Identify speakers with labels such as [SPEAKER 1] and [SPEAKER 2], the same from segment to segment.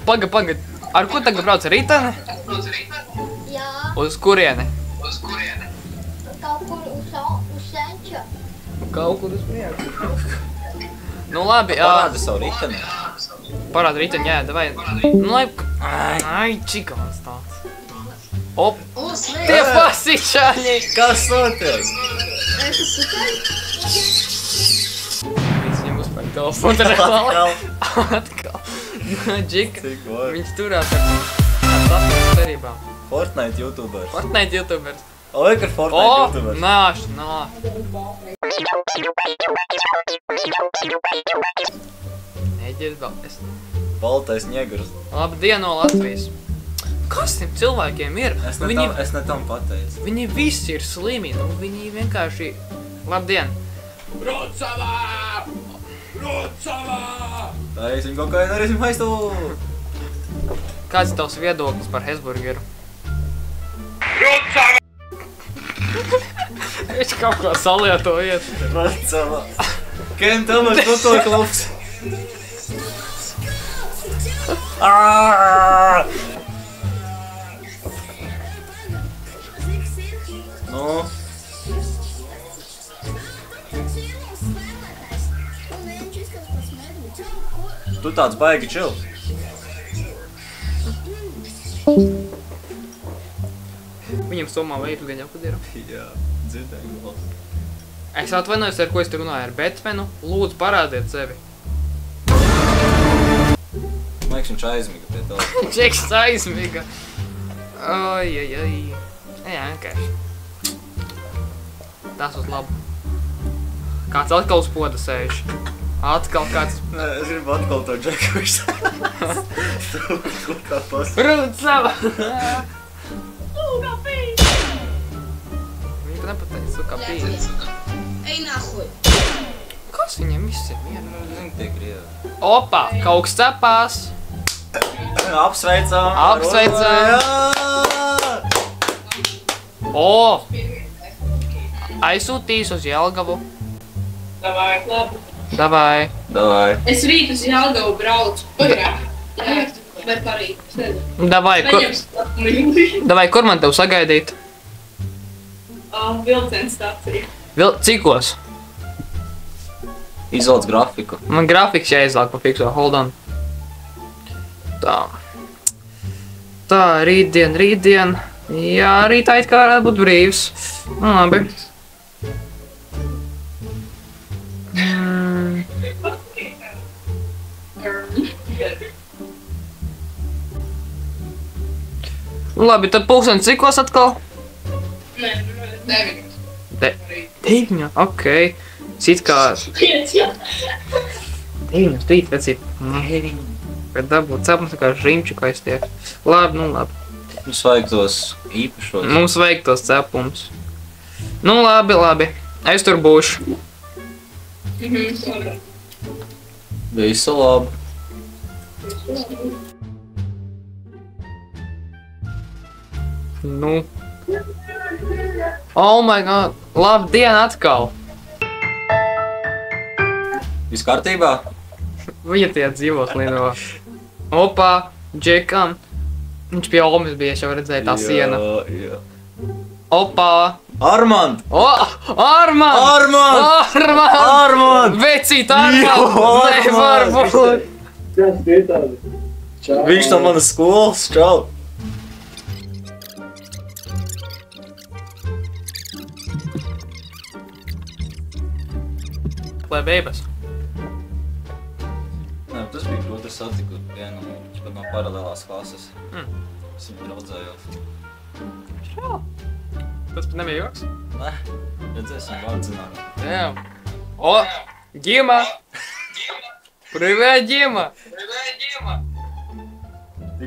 [SPEAKER 1] Paga. Ar ko tagad brauc riteni?
[SPEAKER 2] Jā.
[SPEAKER 1] Uz kurieni?
[SPEAKER 2] Kaut kur uz senča.
[SPEAKER 1] Kaut kur uz priekšu. Nu labi,
[SPEAKER 3] Parādi savu riteni.
[SPEAKER 1] Parādi riteni, jā, davai. Nu lai... Ai, čikons tāds. Op! Tie pasičāņi!
[SPEAKER 3] Kas notiek?
[SPEAKER 1] Viņš viņam uzpēr telefonu reklāli. Atkal. Džika. Viņš turās ar sapņu cerībām.
[SPEAKER 3] Fortnite youtubers.
[SPEAKER 1] Fortnite youtubers.
[SPEAKER 3] Oikar Fortnite youtubers.
[SPEAKER 1] Nāš. Neģies vēl.
[SPEAKER 3] Baltais ņegurs.
[SPEAKER 1] Labdien no Latvijas. Kas tiem cilvēkiem ir?
[SPEAKER 3] Es ne tam pateicu.
[SPEAKER 1] Viņi visi ir slimi, nu viņi vienkārši... Labdien!
[SPEAKER 4] Rucavā!
[SPEAKER 3] Taisim kokaienu, darīsim haistu!
[SPEAKER 1] Kāds ir tavs viedoklis par Hesburgeru?
[SPEAKER 4] Rucavā!
[SPEAKER 1] Viņš kaut ko salietojiet.
[SPEAKER 3] Rucavā! Ken Tomas Kutoja klubs! Nu? Tu tāds baigi čils.
[SPEAKER 1] Viņam somā veidu gan jau, kad ir.
[SPEAKER 3] Jā, dzirdēju gals.
[SPEAKER 1] Es atvainojos, ar ko es te runāju ar Betmenu. Lūdzu, parādiet sevi.
[SPEAKER 3] Liekas, viņš aizmiga pie tā.
[SPEAKER 1] Džeks aizmiga. Oi. Jā, vienkārši. Tas uz labu. Kāds atkal uz poda sēž. Atkal kāds...
[SPEAKER 3] Nē, es gribu atkal to Džeku visu. Tu kā pasaka.
[SPEAKER 1] Rucava!
[SPEAKER 2] Lūgā pīļ!
[SPEAKER 1] Viņa pat nepateica, sukā pīļ.
[SPEAKER 2] Ej nahuj!
[SPEAKER 1] Kas viņam viss ir mierā?
[SPEAKER 3] Zini, tie krievi.
[SPEAKER 1] Opa, kaut kas cepās.
[SPEAKER 3] Apsveicam!
[SPEAKER 1] Apsveicam! O! Aizsūtīs uz Jelgavu.
[SPEAKER 4] Davai, labi.
[SPEAKER 1] Davai.
[SPEAKER 4] Es rīt uz Jelgavu braucu. Pagrāk. Jā, vai parīt. Es nezinu.
[SPEAKER 1] Davai, kur man tev sagaidīt?
[SPEAKER 4] Vilciens stācija.
[SPEAKER 1] Cikos?
[SPEAKER 3] Izvalc grafiku.
[SPEAKER 1] Man grafiks jāizlāk pa fikso, hold on. Tā, rītdien. Jā, rītā it kā varētu būt brīvs. Labi. Labi, tad pulkstens cikos atkal?
[SPEAKER 4] Nē, 9.
[SPEAKER 1] 9, okei. Cit kā... 9, rīt, vecīt. Bet dabūt cepums kā žrimčiku aiztiek. Labi.
[SPEAKER 3] Mums vajag tos īpašos.
[SPEAKER 1] Mums vajag tos cepums. Nu, labi. Es tur būšu.
[SPEAKER 3] Visu labi.
[SPEAKER 1] Nu. Oh my god. Labdien atkal.
[SPEAKER 3] Viss kārtībā?
[SPEAKER 1] Viņa tie dzīvokli no... Opa, Džekam. Viņš pie Olmes bija, es jau redzēju tā siena.
[SPEAKER 3] Jā.
[SPEAKER 1] Opa.
[SPEAKER 3] Armand!
[SPEAKER 1] Armand! Vecīt, Armand! Nevar būt!
[SPEAKER 3] Viņš no manas skolas, čau!
[SPEAKER 1] Lai bēbas.
[SPEAKER 3] Nē, tas bija to, es satiku vienu no paralēlās klases. Es viņu draudzējos.
[SPEAKER 1] Šā. Tas pat nebija joks?
[SPEAKER 3] Nē, redzēsim vārdzināt.
[SPEAKER 1] Jā. O, Ģima! Привет, Ģima!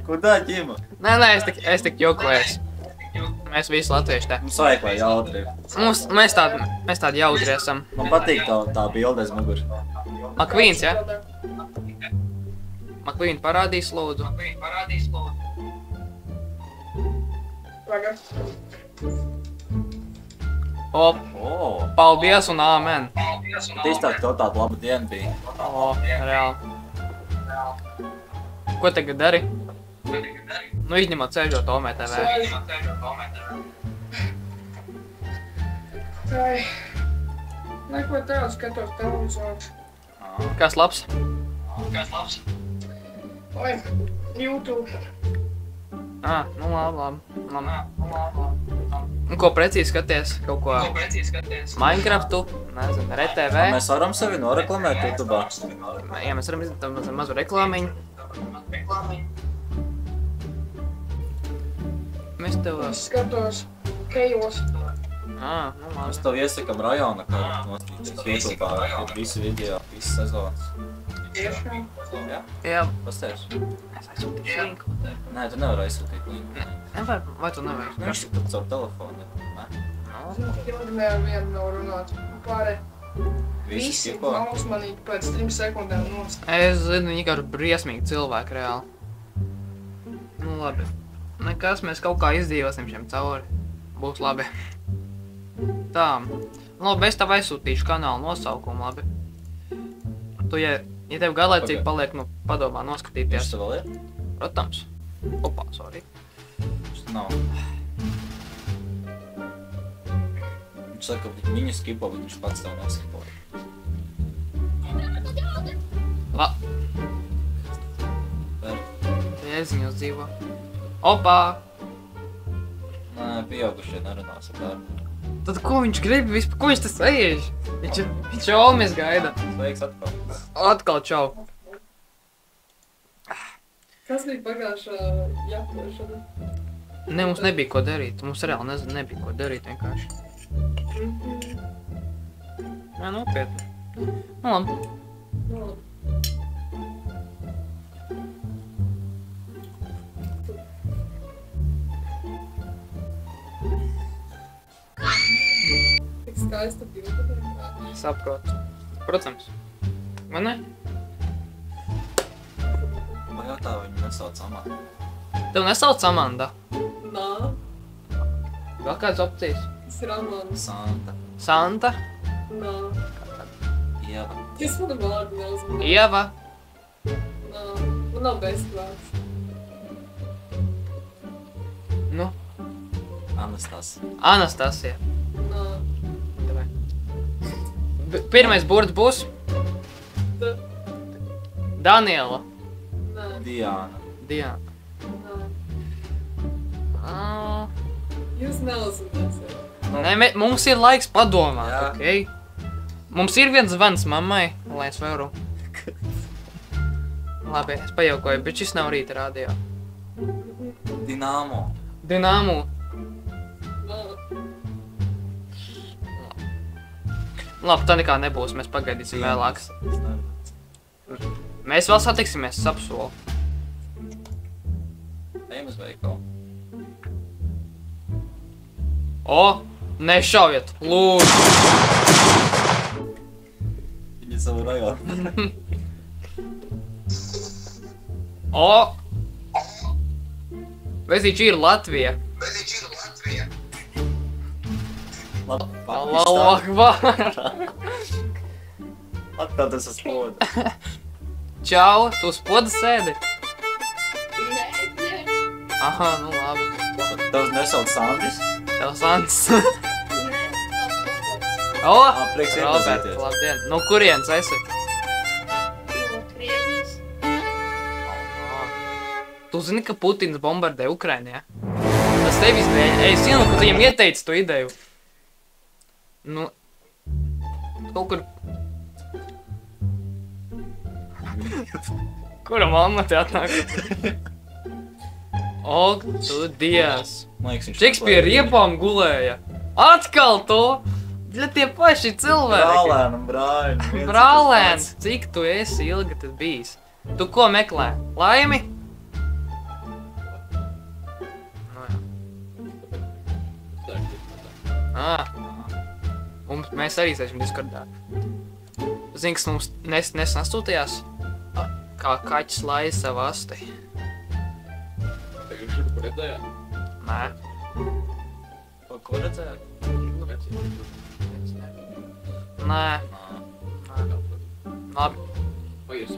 [SPEAKER 3] Kudā, Ģima?
[SPEAKER 1] Nē, es tik jokojos. Mēs visi latvieši te.
[SPEAKER 3] Mums vajag, lai jautri.
[SPEAKER 1] Mēs tādi jautri esam.
[SPEAKER 3] Man patīk tā bilde aiz muguras.
[SPEAKER 1] Makvīns, ja? Makvīnu parādīs, lūdzu. O, paldies un āmen.
[SPEAKER 3] Tīstāk tev tāda laba diena bija.
[SPEAKER 1] O, reāli. Ko tagad dari? Nu, izņemot sēžot OMTV.
[SPEAKER 4] Ai. Neko tādu skatos televizoru.
[SPEAKER 1] Kas labs?
[SPEAKER 4] Oi, YouTube.
[SPEAKER 1] Nu labi. Un ko precīzi skaties? Kaut ko Minecraftu? Nezinu, RTV?
[SPEAKER 3] Mēs varam sevi noreklamēt YouTube'ā.
[SPEAKER 1] Jā, mēs varam izdarīt mazu reklāmiņu. Mēs tev...
[SPEAKER 4] Es skatos Kejos.
[SPEAKER 1] Nu labi.
[SPEAKER 3] Mēs tev iesakam rajona, kā nostīties YouTube'ā, ir visi video, visas sezonas.
[SPEAKER 4] Tiešām.
[SPEAKER 3] Jā?
[SPEAKER 1] Jā.
[SPEAKER 3] Pastāst.
[SPEAKER 1] Es aizsūtīšu linku.
[SPEAKER 3] Nē, tu nevar aizsūtīt linku.
[SPEAKER 1] Nevar, vai tu nevari?
[SPEAKER 3] Viņš ir pat caur telefonu. Ne?
[SPEAKER 4] Ilgi nevienu nav runāt. Pārē. Visi
[SPEAKER 3] skipo.
[SPEAKER 4] nav uzmanīgi pēc 3 sekundēm nost.
[SPEAKER 1] Es zinu, viņi kā briesmīgi cilvēki reāli. Nu labi. Nekas, mēs kaut kā izdzīvosim šiem cauri. Būs labi. Tā. Labi, es tev aizsūtīšu kanālu nosaukumu, labi. Tu, ja tev garlaicīgi paliek, nu, padomā noskatīties.
[SPEAKER 3] Viņš te vēl ir?
[SPEAKER 1] Protams. Opā, sorry.
[SPEAKER 3] Viņš te nav. Viņš saka, ka viņi skipo, bet viņš pats tev neskipo.
[SPEAKER 1] Jēziņos dzīvo. Opā!
[SPEAKER 3] Nē, pieaugušie nerunās ar bērnu.
[SPEAKER 1] Tad ko viņš grib vispār? Ko viņš te sēž? Viņš jau mēs gaida.
[SPEAKER 3] Sveiks atkal.
[SPEAKER 1] Atkal čau.
[SPEAKER 4] Kas bija pagājušā jāpošana?
[SPEAKER 1] Ne, mums nebija ko darīt. Mums reāli nebija ko darīt vienkārši. Jā, nopietni. Nu labi.
[SPEAKER 4] Tik skaista bilde.
[SPEAKER 1] Saprotu. Protams. Vai ne?
[SPEAKER 3] Pajautā, viņu nesauc Amanda.
[SPEAKER 1] Tev nesauc Amanda?
[SPEAKER 4] Nā,
[SPEAKER 1] Vēl kādas opcijas?
[SPEAKER 4] tas ir Amanda.
[SPEAKER 3] Santa.
[SPEAKER 1] Santa?
[SPEAKER 4] Nā.
[SPEAKER 3] Ieva.
[SPEAKER 4] Kas mana vārdu nezinu?
[SPEAKER 1] Ieva?
[SPEAKER 4] Nā, man nav bezvārds.
[SPEAKER 1] Nu?
[SPEAKER 3] Anastasija.
[SPEAKER 1] Anastasija.
[SPEAKER 4] Nā.
[SPEAKER 1] Davai. Pirmais burts būs? Daniela.
[SPEAKER 4] Nē.
[SPEAKER 3] Diana.
[SPEAKER 1] Diana.
[SPEAKER 4] Nē.
[SPEAKER 1] Ah.
[SPEAKER 4] Jūs neuzmanāsiet.
[SPEAKER 1] Nē, mums ir laiks padomāt,
[SPEAKER 3] Jā.
[SPEAKER 1] okei? Mums ir viens zvans mammai, lai es varu. Labi, es pajaukoju, bet šis nav rīta rādio.
[SPEAKER 3] Dinamo.
[SPEAKER 1] Dinamo.
[SPEAKER 4] Nā.
[SPEAKER 1] Labi, tā nekā nebūs, mēs pagaidīsim vēlāk. Mēs vēl satiksimies, es apsolu.
[SPEAKER 3] Ejam uz veikalu.
[SPEAKER 1] O, nešaujiet, lūdzu.
[SPEAKER 3] Viņi savu rajonu.
[SPEAKER 1] O! Vezīči ir Latvija. Allahu akbar.
[SPEAKER 3] Atkal tas uz podu.
[SPEAKER 1] Čau, tu uz poda sēdi?
[SPEAKER 2] Nē.
[SPEAKER 1] Aha, nu labi.
[SPEAKER 3] Tavs nesauc Sandis?
[SPEAKER 1] Tev Sants.
[SPEAKER 2] Nē.
[SPEAKER 1] O!
[SPEAKER 3] Prieks
[SPEAKER 1] Robert,
[SPEAKER 3] iepazīties.
[SPEAKER 1] labdien. No kurienes esi?
[SPEAKER 2] No Krievijas.
[SPEAKER 1] Tu zini, ka Putins bombardē Ukrainu, ja? Tas tevis dēļ. Es zinu, ka tu viņam ieteici to ideju. Nu... Kaut kur... Kura mamma te atnāk? O, tu dievs.
[SPEAKER 3] Man liekas, viņš
[SPEAKER 1] Čiks pie riepām gulēja. Atkal to! Bļa, tie paši cilvēki.
[SPEAKER 3] Brālēn un brāļi.
[SPEAKER 1] Brālēn, cik tu esi ilgi tad bijis? Tu ko meklē? Laimi? Nu jā. Mēs arī sēžam Discordā. Zini, kas mums nesen astūtajās? Kā kaķis laiz savu asti.
[SPEAKER 5] Tagad gribu redzēt.
[SPEAKER 1] Nē.
[SPEAKER 3] Ko redzēt?
[SPEAKER 1] Nē. Labi.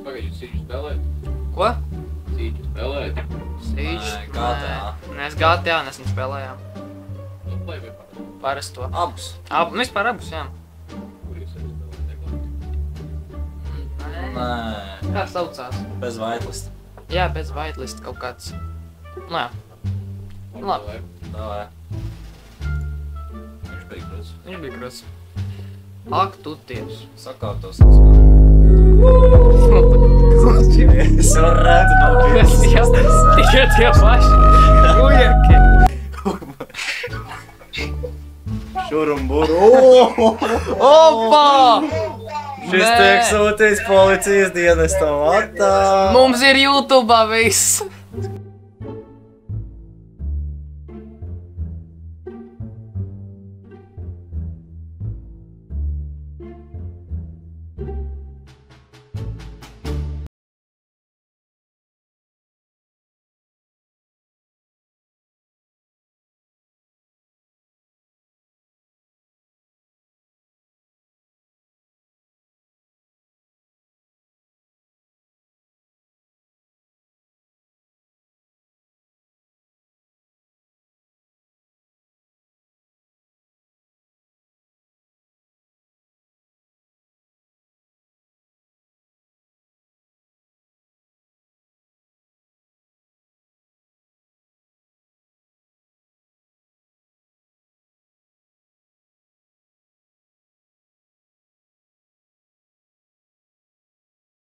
[SPEAKER 5] Pagaidzi, Sīģu spēlēt?
[SPEAKER 1] Ko?
[SPEAKER 5] Sīģu spēlēt?
[SPEAKER 1] Sīģis?
[SPEAKER 3] Nē, GTA.
[SPEAKER 1] Mēs GTA nesen spēlējām.
[SPEAKER 5] Nu, play vai parasti?
[SPEAKER 1] Parasto.
[SPEAKER 3] Abus.
[SPEAKER 1] Vispār abus, jā.
[SPEAKER 5] Kur jūs arī spēlēt?
[SPEAKER 3] Nē,
[SPEAKER 1] Kā saucās?
[SPEAKER 3] bez whitelist.
[SPEAKER 1] Jā, bez whitelist kaut kāds. Nu jā, Labi.
[SPEAKER 3] Davai. Viņš bija krūts.
[SPEAKER 1] viņš bija kruts. Ak, tu tievs.
[SPEAKER 3] Sakārtos atkal. Es jau redzu no
[SPEAKER 1] Jā, tikai tie paši. Ujaki.
[SPEAKER 3] Šurumburu.
[SPEAKER 1] Opa!
[SPEAKER 3] Šis
[SPEAKER 1] Nē.
[SPEAKER 3] tiek sūtīts policijas dienestam. Atā.
[SPEAKER 1] Mums ir YouTube'ā viss.